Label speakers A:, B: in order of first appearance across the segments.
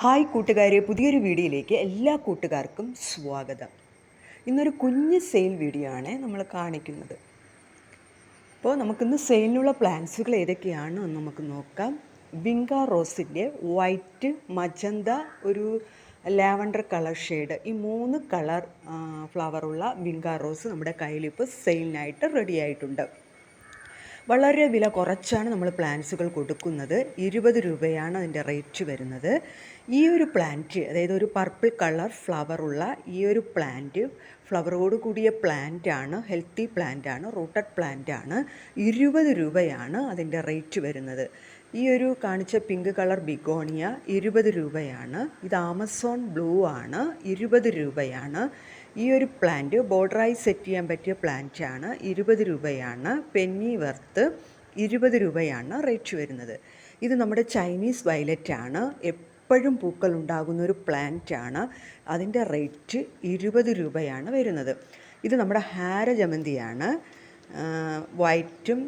A: Hi കൂട്ടുകാരെ, പുതിയൊരു വീഡിയോയിലേക്ക് എല്ലാ കൂട്ടുകാർക്കും സ്വാഗതം. ഇന്നൊരു കുഞ്ഞ് സെയിൽ വീഡിയോ ആണ് നമ്മൾ കാണിക്കുന്നത്. അപ്പോൾ നമുക്കിന്ന് സെയിലിനുള്ള പ്ലാന്റ്സുകൾ ഏതൊക്കെയാണെന്ന് നമുക്ക് നോക്കാം. വിങ്ക റോസിൻ്റെ വൈറ്റ്, മജന്ത, ഒരു ലാവൻഡർ കളർ ഷെയ്ഡ്, ഈ 3 കളർ ഫ്ലവറുള്ള വിങ്ക റോസ് നമ്മുടെ കയ്യിലിപ്പോൾ സെയിലിനായിട്ട് റെഡി ആയിട്ടുണ്ട്. വളരെ വില കുറച്ചാണ് നമ്മൾ പ്ലാന്റ്സുകൾ കൊടുക്കുന്നത്. 20 രൂപയാണ് അതിൻ്റെ റേറ്റ് വരുന്നത്. ഈ ഒരു പ്ലാന്റ്, അതായത് ഒരു പർപ്പിൾ കളർ ഫ്ലവറുള്ള ഈ ഒരു പ്ലാന്റ്, ഫ്ലവറോട് കൂടിയ പ്ലാന്റാണ്, ഹെൽത്തി പ്ലാന്റാണ്, റൂട്ടഡ് പ്ലാന്റാണ്. 20 രൂപയാണ് അതിൻ്റെ റേറ്റ് വരുന്നത്. ഈ ഒരു കാണിച്ച പിങ്ക് കളർ ബിഗോണിയ 20 രൂപയാണ്. ഇത് ആമസോൺ ബ്ലൂ ആണ്, 20 രൂപയാണ്. ഈ ഒരു പ്ലാന്റ് ബോർഡറായി സെറ്റ് ചെയ്യാൻ പറ്റിയ പ്ലാന്റാണ്, 20 രൂപയാണ്. പെന്നി വർത്ത് 20 രൂപയാണ് റേറ്റ് വരുന്നത്. ഇത് നമ്മുടെ ചൈനീസ് വയലറ്റ് ആണ്, എപ്പോഴും പൂക്കൾ ഉണ്ടാകുന്ന ഒരു പ്ലാന്റാണ്. അതിൻ്റെ റേറ്റ് 20 രൂപയാണ് വരുന്നത്. ഇത് നമ്മുടെ ഹാരജമന്തിയാണ്, വൈറ്റും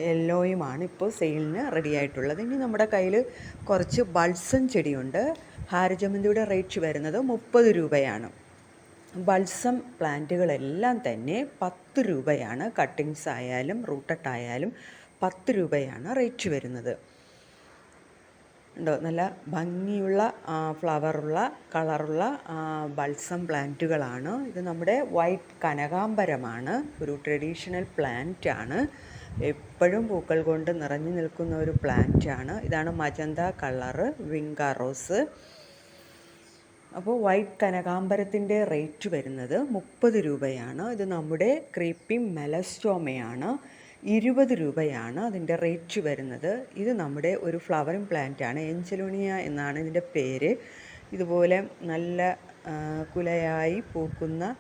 A: യെല്ലോയുമാണ് ഇപ്പോൾ സെയിലിന് റെഡി ആയിട്ടുള്ളത്. ഇനി നമ്മുടെ കയ്യിൽ കുറച്ച് ബൾസം ചെടിയുണ്ട്. ഹാരജമന്തിയുടെ റേറ്റ് വരുന്നത് 30 രൂപയാണ്. ബൾസം പ്ലാന്റുകളെല്ലാം തന്നെ 10 രൂപയാണ്. കട്ടിങ്സ് ആയാലും റൂട്ടഡ് ആയാലും 10 രൂപയാണ് റേറ്റ് വരുന്നത്. ഉണ്ടോ, നല്ല ഭംഗിയുള്ള ഫ്ലവറുള്ള കളറുള്ള ബൾസം പ്ലാന്റുകളാണ്. ഇത് നമ്മുടെ വൈറ്റ് കനകാംബരമാണ്, ഒരു ട്രഡീഷണൽ പ്ലാന്റ് ആണ്. എപ്പോഴും പൂക്കൾ കൊണ്ട് നിറഞ്ഞു നിൽക്കുന്ന ഒരു പ്ലാന്റാണ്. ഇതാണ് മജന്ത കളറ് വിങ്ക റോസ്. അപ്പോൾ വൈറ്റ് കനകാംബരത്തിൻ്റെ റേറ്റ് വരുന്നത് 30 രൂപയാണ്. ഇത് നമ്മുടെ ക്രീപ്പിംഗ് മെലസ്റ്റോമയാണ്, 20 രൂപയാണ് അതിൻ്റെ റേറ്റ് വരുന്നത്. ഇത് നമ്മുടെ ഒരു ഫ്ലവറിംഗ് പ്ലാന്റാണ്, എഞ്ചലോണിയ എന്നാണ് ഇതിൻ്റെ പേര്. ഇതുപോലെ നല്ല കുലയായി പൂക്കുന്ന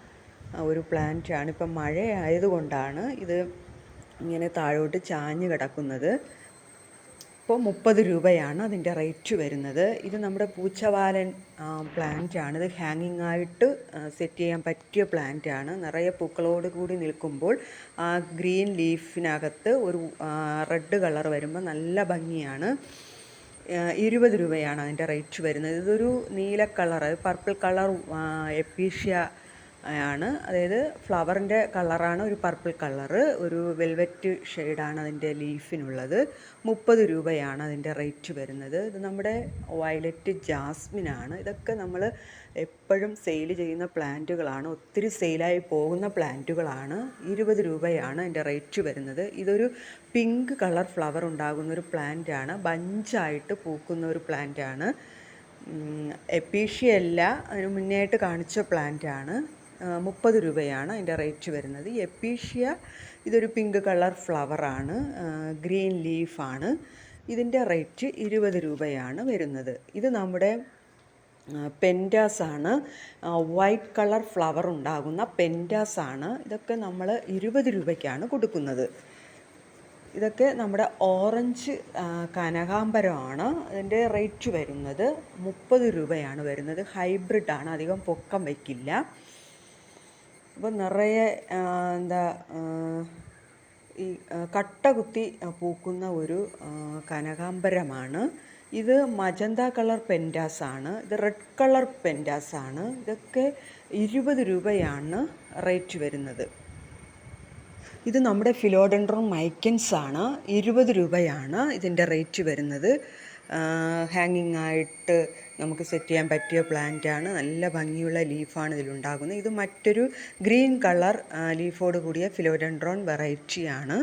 A: ഒരു പ്ലാന്റാണ്. ഇപ്പം മഴ ആയതുകൊണ്ടാണ് ഇത് ഇങ്ങനെ താഴോട്ട് ചാഞ്ഞ് കിടക്കുന്നത്. ഇപ്പോൾ 30 രൂപയാണ് അതിൻ്റെ റേറ്റ് വരുന്നത്. ഇത് നമ്മുടെ പൂച്ചവാലൻ പ്ലാന്റാണ്. ഇത് ഹാങ്ങിങ് ആയിട്ട് സെറ്റ് ചെയ്യാൻ പറ്റിയ പ്ലാന്റാണ്. നിറയെ പൂക്കളോട് കൂടി നിൽക്കുമ്പോൾ ആ ഗ്രീൻ ലീഫിനകത്ത് ഒരു റെഡ് കളർ വരുമ്പോൾ നല്ല ഭംഗിയാണ്. 20 രൂപയാണ് അതിൻ്റെ റേറ്റ് വരുന്നത്. ഇതൊരു നീല കളർ, പർപ്പിൾ കളർ എപ്പീഷ്യ ആണ്, അതായത് ഫ്ലവറിൻ്റെ കളറാണ് ഒരു പർപ്പിൾ കളറ്, ഒരു വെൽവെറ്റ് ഷെയ്ഡാണ് അതിൻ്റെ ലീഫിനുള്ളത്. 30 രൂപയാണ് അതിൻ്റെ റേറ്റ് വരുന്നത്. ഇത് നമ്മുടെ വയലറ്റ് ജാസ്മിനാണ്. ഇതൊക്കെ നമ്മൾ എപ്പോഴും സെയിൽ ചെയ്യുന്ന പ്ലാന്റുകളാണ്, ഒത്തിരി സെയിലായി പോകുന്ന പ്ലാന്റുകളാണ്. 20 രൂപയാണ് അതിൻ്റെ റേറ്റ് വരുന്നത്. ഇതൊരു പിങ്ക് കളർ ഫ്ലവർ ഉണ്ടാകുന്ന ഒരു പ്ലാന്റാണ്, ബഞ്ചായിട്ട് പൂക്കുന്ന ഒരു പ്ലാന്റാണ്. എപ്പീഷ്യ അല്ല, അതിന് മുന്നേയായിട്ട് കാണിച്ച പ്ലാന്റാണ്. 30 രൂപയാണ് അതിൻ്റെ റേറ്റ് വരുന്നത്. എപ്പീഷ്യ ഇതൊരു പിങ്ക് കളർ ഫ്ലവറാണ്, ഗ്രീൻ ലീഫാണ്. ഇതിൻ്റെ റേറ്റ് 20 രൂപയാണ് വരുന്നത്. ഇത് നമ്മുടെ പെൻറ്റാസാണ്, വൈറ്റ് കളർ ഫ്ലവർ ഉണ്ടാകുന്ന പെൻറ്റാസാണ്. ഇതൊക്കെ നമ്മൾ 20 രൂപയ്ക്കാണ് കൊടുക്കുന്നത്. ഇതൊക്കെ നമ്മുടെ ഓറഞ്ച് കനകാംബരമാണ്. അതിൻ്റെ റേറ്റ് വരുന്നത് 30 രൂപയാണ് വരുന്നത്. ഹൈബ്രിഡാണ്, അധികം പൊക്കം വയ്ക്കില്ല. അപ്പോൾ നിറയെ ഈ കട്ട കുത്തി പൂക്കുന്ന ഒരു കനകാംബരമാണ്. ഇത് മജന്ത കളർ പെൻറ്റാസാണ്, ഇത് റെഡ് കളർ പെൻറ്റാസാണ്. ഇതൊക്കെ 20 രൂപയാണ് റേറ്റ് വരുന്നത്. ഇത് നമ്മുടെ ഫിലോഡെൻഡ്രോൺ മൈക്കൻസ് ആണ്, 20 രൂപയാണ് ഇതിൻ്റെ റേറ്റ് വരുന്നത്. ഹാങ്ങിങ് ആയിട്ട് നമുക്ക് സെറ്റ് ചെയ്യാൻ പറ്റിയ പ്ലാന്റാണ്, നല്ല ഭംഗിയുള്ള ലീഫാണ് ഇതിലുണ്ടാകുന്നത്. ഇത് മറ്റൊരു ഗ്രീൻ കളർ ലീഫോട് കൂടിയ ഫിലോഡെൻഡ്രോൺ വെറൈറ്റിയാണ്.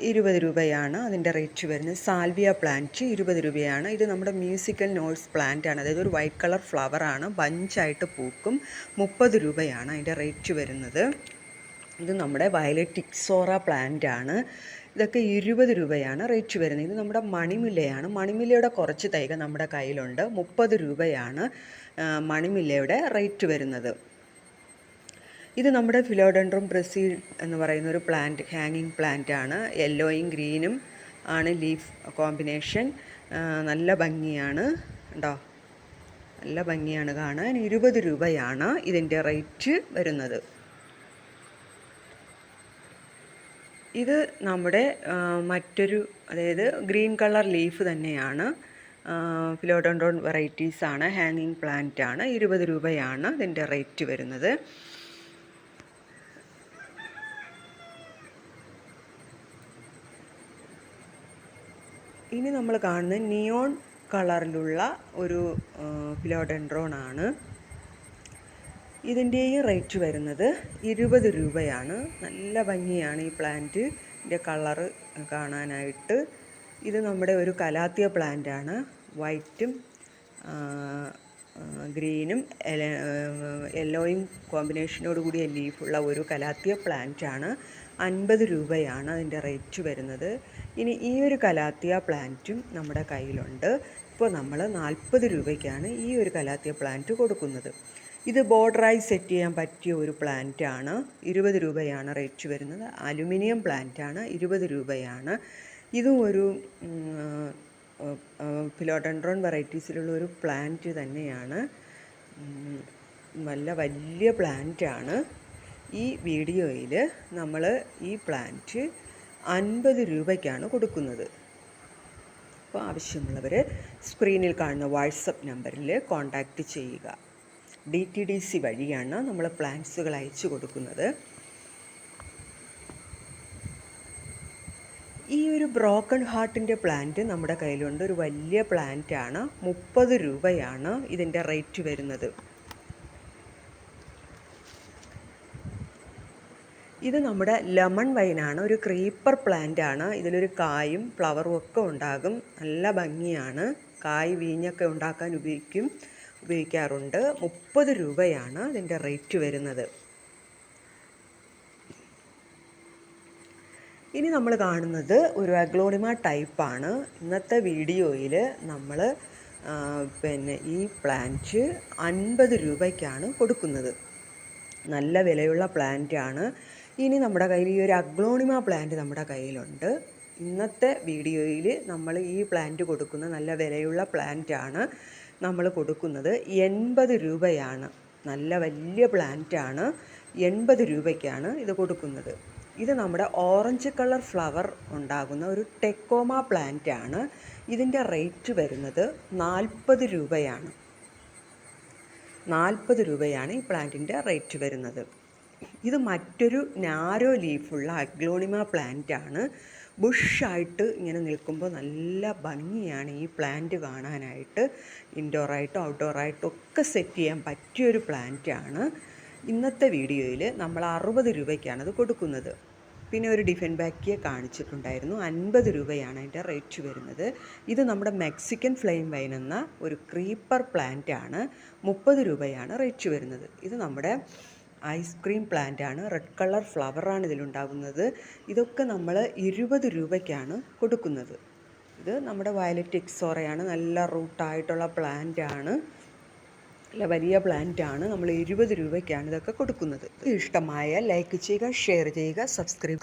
A: 20 രൂപയാണ് അതിൻ്റെ റേറ്റ് വരുന്നത്. സാൽവിയ പ്ലാന്റ് 20 രൂപയാണ്. ഇത് നമ്മുടെ മ്യൂസിക്കൽ നോട്ട്സ് പ്ലാന്റാണ്, അതായത് ഒരു വൈറ്റ് കളർ ഫ്ലവറാണ്, ബഞ്ചായിട്ട് പൂക്കും. 30 രൂപയാണ് അതിൻ്റെ റേറ്റ് വരുന്നത്. ഇത് നമ്മുടെ വയലറ്റ് ഇക്സോറ പ്ലാന്റാണ്. ഇതൊക്കെ 20 രൂപയാണ് റേറ്റ് വരുന്നത്. ഇത് നമ്മുടെ മണിമുല്ലയാണ്. മണിമുല്ലയുടെ കുറച്ച് തൈകൾ നമ്മുടെ കയ്യിലുണ്ട്. 30 രൂപയാണ് മണിമുല്ലയുടെ റേറ്റ് വരുന്നത്. ഇത് നമ്മുടെ ഫിലോഡെൻഡ്രോൺ ബ്രസീൽ എന്ന് പറയുന്ന ഒരു പ്ലാന്റ്, ഹാങ്ങിങ് പ്ലാന്റ് ആണ്. യെല്ലോയും ഗ്രീനും ആണ് ലീഫ് കോമ്പിനേഷൻ. നല്ല ഭംഗിയാണ്, ഉണ്ടോ, നല്ല ഭംഗിയാണ് കാണാൻ. 20 രൂപയാണ് ഇതിൻ്റെ റേറ്റ് വരുന്നത്. ഇത് നമ്മുടെ മറ്റൊരു, അതായത് ഗ്രീൻ കളർ ലീഫ് തന്നെയാണ്. ഫിലോഡോൺഡ്രോൺ വെറൈറ്റീസാണ്, ഹാങ്ങിങ് പ്ലാന്റ് ആണ്. 20 രൂപയാണ് ഇതിൻ്റെ റേറ്റ് വരുന്നത്. ഇനി നമ്മൾ കാണുന്നത് നിയോൺ കളറിലുള്ള ഒരു ഫിലോഡെൻഡ്രോൺ ആണ്. ഇതിൻ്റെയും റേറ്റ് വരുന്നത് 20 രൂപയാണ്. നല്ല ഭംഗിയാണ് ഈ പ്ലാന്റിൻ്റെ കളറ് കാണാനായിട്ട്. ഇത് നമ്മുടെ ഒരു കലാത്തിയ പ്ലാന്റാണ്. വൈറ്റും ഗ്രീനും യെല്ലോയും കോമ്പിനേഷനോട് കൂടിയ ലീഫുള്ള ഒരു കലാത്തിയ പ്ലാന്റാണ്. 50 രൂപയാണ് അതിൻ്റെ റേറ്റ് വരുന്നത്. ഇനി ഈ ഒരു കലാത്തിയ പ്ലാന്റും നമ്മുടെ കയ്യിലുണ്ട്. ഇപ്പോൾ നമ്മൾ 40 രൂപയ്ക്കാണ് ഈ ഒരു കലാത്തിയ പ്ലാന്റ് കൊടുക്കുന്നത്. ഇത് ബോർഡറായി സെറ്റ് ചെയ്യാൻ പറ്റിയ ഒരു പ്ലാന്റാണ്. 20 രൂപയാണ് റേറ്റ് വരുന്നത്. അലുമിനിയം പ്ലാന്റാണ്. 20 രൂപയാണ്. ഇതും ഒരു ഫിലോഡെൻഡ്രോൺ വെറൈറ്റീസിലുള്ള ഒരു പ്ലാന്റ് തന്നെയാണ്. നല്ല വലിയ പ്ലാന്റാണ്. ഈ വീഡിയോയിൽ നമ്മൾ ഈ പ്ലാന്റ് 50 രൂപയ്ക്കാണ് കൊടുക്കുന്നത്. അപ്പോൾ ആവശ്യമുള്ളവർ സ്ക്രീനിൽ കാണുന്ന വാട്സപ്പ് നമ്പറിൽ കോൺടാക്റ്റ് ചെയ്യുക. DTDC വഴിയാണ് നമ്മൾ പ്ലാന്റ്സുകൾ അയച്ചു കൊടുക്കുന്നത്. ഈ ഒരു ബ്രോക്കൺ ഹാർട്ടിൻ്റെ പ്ലാന്റ് നമ്മുടെ കയ്യിലുണ്ട്. ഒരു വലിയ പ്ലാന്റാണ്. 30 രൂപയാണ് ഇതിൻ്റെ റേറ്റ് വരുന്നത്. ഇത് നമ്മുടെ ലെമൺ വൈനാണ്. ഒരു ക്രീപ്പർ പ്ലാന്റ് ആണ്. ഇതിലൊരു കായും ഫ്ലവറും ഒക്കെ ഉണ്ടാകും. നല്ല ഭംഗിയാണ്. കായ് വീഞ്ഞൊക്കെ ഉണ്ടാക്കാൻ ഉപയോഗിക്കാറുണ്ട്. 30 രൂപയാണ് ഇതിൻ്റെ റേറ്റ് വരുന്നത്. ഇനി നമ്മൾ കാണുന്നത് ഒരു അഗ്ലോണിമ ടൈപ്പാണ്. ഇന്നത്തെ വീഡിയോയിൽ നമ്മൾ ഈ പ്ലാന്റ് 50 രൂപയ്ക്കാണ് കൊടുക്കുന്നത്. നല്ല വിലയുള്ള പ്ലാന്റാണ്. ഇനി നമ്മുടെ കയ്യിൽ ഈ ഒരു അഗ്ലോണിമ പ്ലാന്റ് നമ്മുടെ കയ്യിലുണ്ട്. ഇന്നത്തെ വീഡിയോയിൽ നമ്മൾ ഈ പ്ലാന്റ് കൊടുക്കുന്ന നല്ല വിലയുള്ള പ്ലാന്റാണ് നമ്മൾ കൊടുക്കുന്നത്. 80 രൂപയാണ്. നല്ല വലിയ പ്ലാന്റാണ്. 80 രൂപയ്ക്കാണ് ഇത് കൊടുക്കുന്നത്. ഇത് നമ്മുടെ ഓറഞ്ച് കളർ ഫ്ലവർ ഉണ്ടാകുന്ന ഒരു ടെക്കോമ പ്ലാന്റ് ആണ്. ഇതിൻ്റെ റേറ്റ് വരുന്നത് 40 രൂപയാണ്. 40 രൂപയാണ് ഈ പ്ലാന്റിൻ്റെ റേറ്റ് വരുന്നത്. ഇത് മറ്റൊരു നാരോ ലീഫുള്ള അഗ്ലോണിമ പ്ലാന്റ് ആണ്. ബുഷായിട്ട് ഇങ്ങനെ നിൽക്കുമ്പോൾ നല്ല ഭംഗിയാണ് ഈ പ്ലാന്റ് കാണാനായിട്ട്. ഇൻഡോറായിട്ടും ഔട്ട്ഡോറായിട്ടും ഒക്കെ സെറ്റ് ചെയ്യാൻ പറ്റിയൊരു പ്ലാന്റാണ്. ഇന്നത്തെ വീഡിയോയിൽ നമ്മൾ 60 രൂപയ്ക്കാണ് ഇത് കൊടുക്കുന്നത്. പിന്നെ ഒരു ഡിഫൻബാക്കിയെ കാണിച്ചിട്ടുണ്ടായിരുന്നു. 50 രൂപയാണ് അതിൻ്റെ റേറ്റ് വരുന്നത്. ഇത് നമ്മുടെ മെക്സിക്കൻ ഫ്ലെയിം വൈൻ എന്ന ഒരു ക്രീപ്പർ പ്ലാന്റ് ആണ്. 30 രൂപയാണ് റേറ്റ് വരുന്നത്. ഇത് നമ്മുടെ ഐസ്ക്രീം പ്ലാന്റ് ആണ്. റെഡ് കളർ ഫ്ലവറാണ് ഇതിലുണ്ടാകുന്നത്. ഇതൊക്കെ നമ്മൾ 20 രൂപയ്ക്കാണ് കൊടുക്കുന്നത്. ഇത് നമ്മുടെ വയലറ്റ് എക്സോറയാണ്. നല്ല റൂട്ടായിട്ടുള്ള പ്ലാന്റ് ആണ്. നല്ല വലിയ പ്ലാന്റ് ആണ്. നമ്മൾ 20 രൂപയ്ക്കാണ് ഇതൊക്കെ കൊടുക്കുന്നത്. ഇഷ്ടമായ ലൈക്ക് ചെയ്യുക, ഷെയർ ചെയ്യുക, സബ്സ്ക്രൈബ്